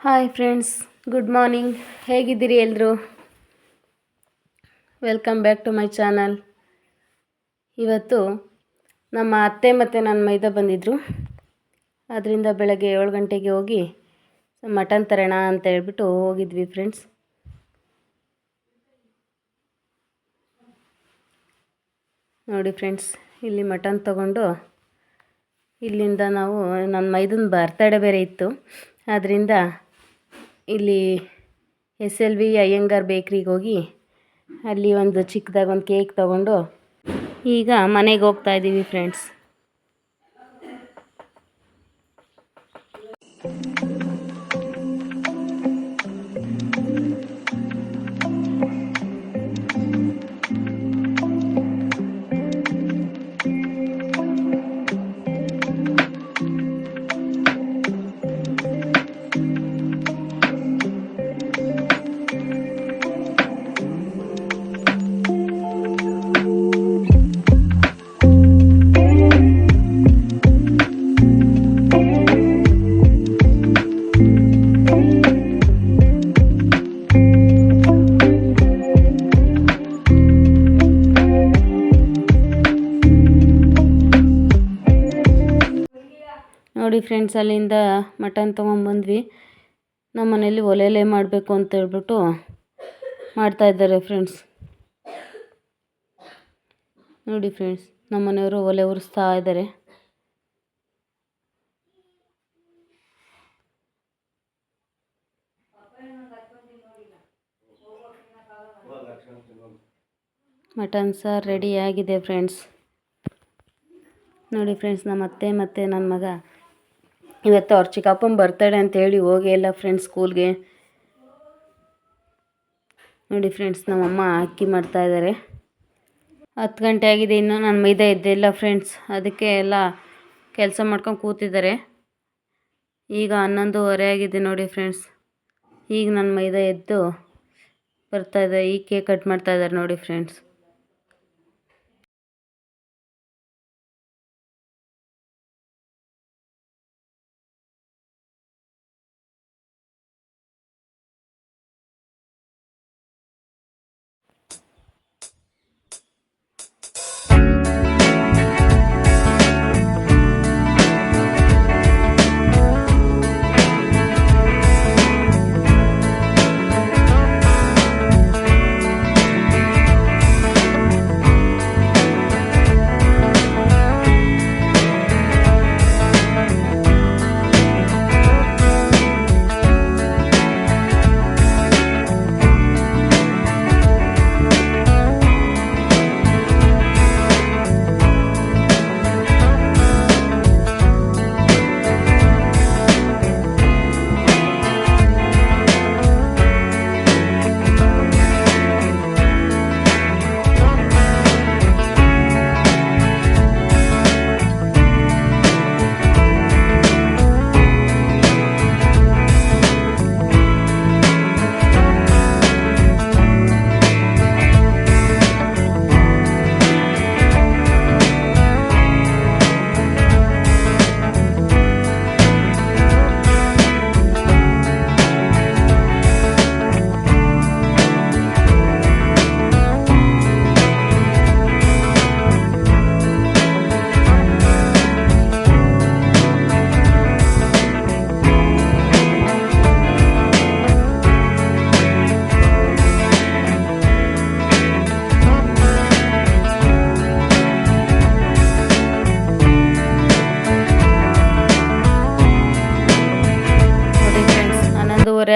Hi friends, good morning. ಹೇಗಿದ್ದೀರಿ ಎಲ್ಲರೂ? Welcome back to my channel. ಇವತ್ತು ನಮ್ಮ ಅತ್ತೆ ಮತ್ತು ನನ್ನ ಮೈದ ಬಂದಿದ್ದರು. ಅದರಿಂದ ಬೆಳಗ್ಗೆ 7 ಗಂಟೆಗೆ ಹೋಗಿ ಮಟನ್ ತರೋಣ ಅಂತ ಹೇಳ್ಬಿಟ್ಟು ಹೋಗಿದ್ವಿ ಫ್ರೆಂಡ್ಸ್. ನೋಡಿ ಫ್ರೆಂಡ್ಸ್, ಇಲ್ಲಿ ಮಟನ್ ತಗೊಂಡು ಇಲ್ಲಿಂದ ನಾವು ನನ್ನ ಮೈದನ ಬರ್ತಡೇ ಬೇರೆ ಇತ್ತು. ಆದ್ದರಿಂದ ಇಲ್ಲಿ SLV ಅಯ್ಯಂಗಾರ್ ಬೇಕ್ರಿಗೆ ಹೋಗಿ ಅಲ್ಲಿ ಒಂದು ಚಿಕ್ಕದಾಗಿ ಒಂದು ಕೇಕ್ ತೊಗೊಂಡು ಈಗ ಮನೆಗೆ ಹೋಗ್ತಾ ಇದ್ದೀವಿ ಫ್ರೆಂಡ್ಸ್. ನೋಡಿ ಫ್ರೆಂಡ್ಸ್, ಅಲ್ಲಿಂದ ಮಟನ್ ತೊಗೊಂಬಂದ್ವಿ. ನಮ್ಮ ಮನೇಲಿ ಒಲೆಯಲ್ಲೇ ಮಾಡಬೇಕು ಅಂತ ಹೇಳ್ಬಿಟ್ಟು ಮಾಡ್ತಾಯಿದ್ದಾರೆ ಫ್ರೆಂಡ್ಸ್. ನೋಡಿ ಫ್ರೆಂಡ್ಸ್, ನಮ್ಮ ಮನೆಯವರು ಒಲೆ ಉರಿಸ್ತಾ ಇದ್ದಾರೆ. ಮಟನ್ ಸಾರು ರೆಡಿ ಆಗಿದೆ ಫ್ರೆಂಡ್ಸ್. ನೋಡಿ ಫ್ರೆಂಡ್ಸ್, ನಮ್ಮ ಅತ್ತೆ ಮತ್ತು ನನ್ನ ಮಗ ಇವತ್ತು ಅವ್ರ ಚಿಕ್ಕಪ್ಪನ ಬರ್ತಡೇ ಅಂತೇಳಿ ಹೋಗೇ ಇಲ್ಲ ಫ್ರೆಂಡ್ಸ್ ಸ್ಕೂಲ್ಗೆ. ನೋಡಿ ಫ್ರೆಂಡ್ಸ್, ನಮ್ಮಮ್ಮ ಅಕ್ಕಿ ಮಾಡ್ತಾಯಿದ್ದಾರೆ. 10 ಗಂಟೆ ಆಗಿದೆ, ಇನ್ನೂ ನನ್ನ ಮೈದ ಎದ್ದಿಲ್ಲ ಫ್ರೆಂಡ್ಸ್. ಅದಕ್ಕೆ ಎಲ್ಲ ಕೆಲಸ ಮಾಡ್ಕೊಂಡು ಕೂತಿದ್ದಾರೆ. ಈಗ 11:30 ಆಗಿದೆ ನೋಡಿ ಫ್ರೆಂಡ್ಸ್. ಈಗ ನನ್ನ ಮೈದ ಎದ್ದು ಬರ್ತಾಯಿದ್ದಾರೆ. ಈಗ ಕೇಕ್ ಕಟ್ ಮಾಡ್ತಾಯಿದ್ದಾರೆ ನೋಡಿ ಫ್ರೆಂಡ್ಸ್.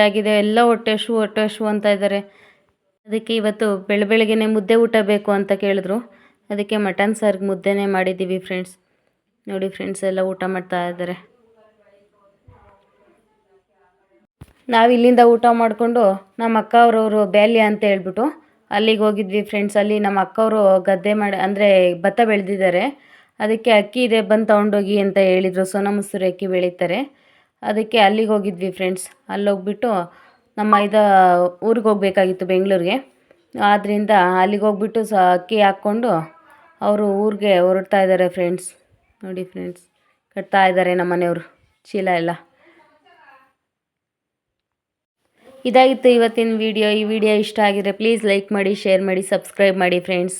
ಆಗಿದೆ. ಎಲ್ಲ ಹೊಟ್ಟೆ ಹಶು ಅಂತ ಇದ್ದಾರೆ. ಅದಕ್ಕೆ ಇವತ್ತು ಬೆಳಗ್ಗೆನೆ ಮುದ್ದೆ ಊಟ ಬೇಕು ಅಂತ ಕೇಳಿದ್ರು. ಅದಕ್ಕೆ ಮಟನ್ ಸಾರಿಗೆ ಮುದ್ದೆನೇ ಮಾಡಿದ್ದೀವಿ ಫ್ರೆಂಡ್ಸ್. ನೋಡಿ ಫ್ರೆಂಡ್ಸ್, ಎಲ್ಲ ಊಟ ಮಾಡ್ತಾ ಇದ್ದಾರೆ. ನಾವು ಇಲ್ಲಿಂದ ಊಟ ಮಾಡಿಕೊಂಡು ನಮ್ಮ ಅಕ್ಕ ಅವರವರು ಬ್ಯಾಲ್ಯ ಅಂತ ಹೇಳ್ಬಿಟ್ಟು ಅಲ್ಲಿಗೆ ಹೋಗಿದ್ವಿ ಫ್ರೆಂಡ್ಸ್. ಅಲ್ಲಿ ನಮ್ಮ ಅಕ್ಕವರು ಗದ್ದೆ ಅಂದರೆ ಭತ್ತ ಬೆಳೆದಿದ್ದಾರೆ. ಅದಕ್ಕೆ ಅಕ್ಕಿ ಇದೆ, ಬಂದು ತೊಗೊಂಡೋಗಿ ಅಂತ ಹೇಳಿದರು. ಸೋನಾ ಮಸೂರಿ ಅಕ್ಕಿ ಬೆಳೀತಾರೆ. ಅದಕ್ಕೆ ಅಲ್ಲಿಗೆ ಹೋಗಿದ್ವಿ ಫ್ರೆಂಡ್ಸ್. ಅಲ್ಲಿ ಹೋಗ್ಬಿಟ್ಟು ನಮ್ಮ ಊರಿಗೆ ಹೋಗಬೇಕಾಗಿತ್ತು ಬೆಂಗಳೂರಿಗೆ. ಆದ್ದರಿಂದ ಅಲ್ಲಿಗೆ ಹೋಗ್ಬಿಟ್ಟು ಅಕ್ಕಿ ಹಾಕ್ಕೊಂಡು ಅವರು ಊರಿಗೆ ಹೊರಡ್ತಾ ಇದ್ದಾರೆ ಫ್ರೆಂಡ್ಸ್. ನೋಡಿ ಫ್ರೆಂಡ್ಸ್, ಕಟ್ತಾ ಇದ್ದಾರೆ ನಮ್ಮ ಮನೆಯವರು ಚೀಲ ಎಲ್ಲ. ಇದಾಗಿತ್ತು ಇವತ್ತಿನ ವಿಡಿಯೋ. ಈ ವಿಡಿಯೋ ಇಷ್ಟ ಆಗಿದ್ರೆ ಪ್ಲೀಸ್ ಲೈಕ್ ಮಾಡಿ, ಶೇರ್ ಮಾಡಿ, ಸಬ್ಸ್ಕ್ರೈಬ್ ಮಾಡಿ ಫ್ರೆಂಡ್ಸ್.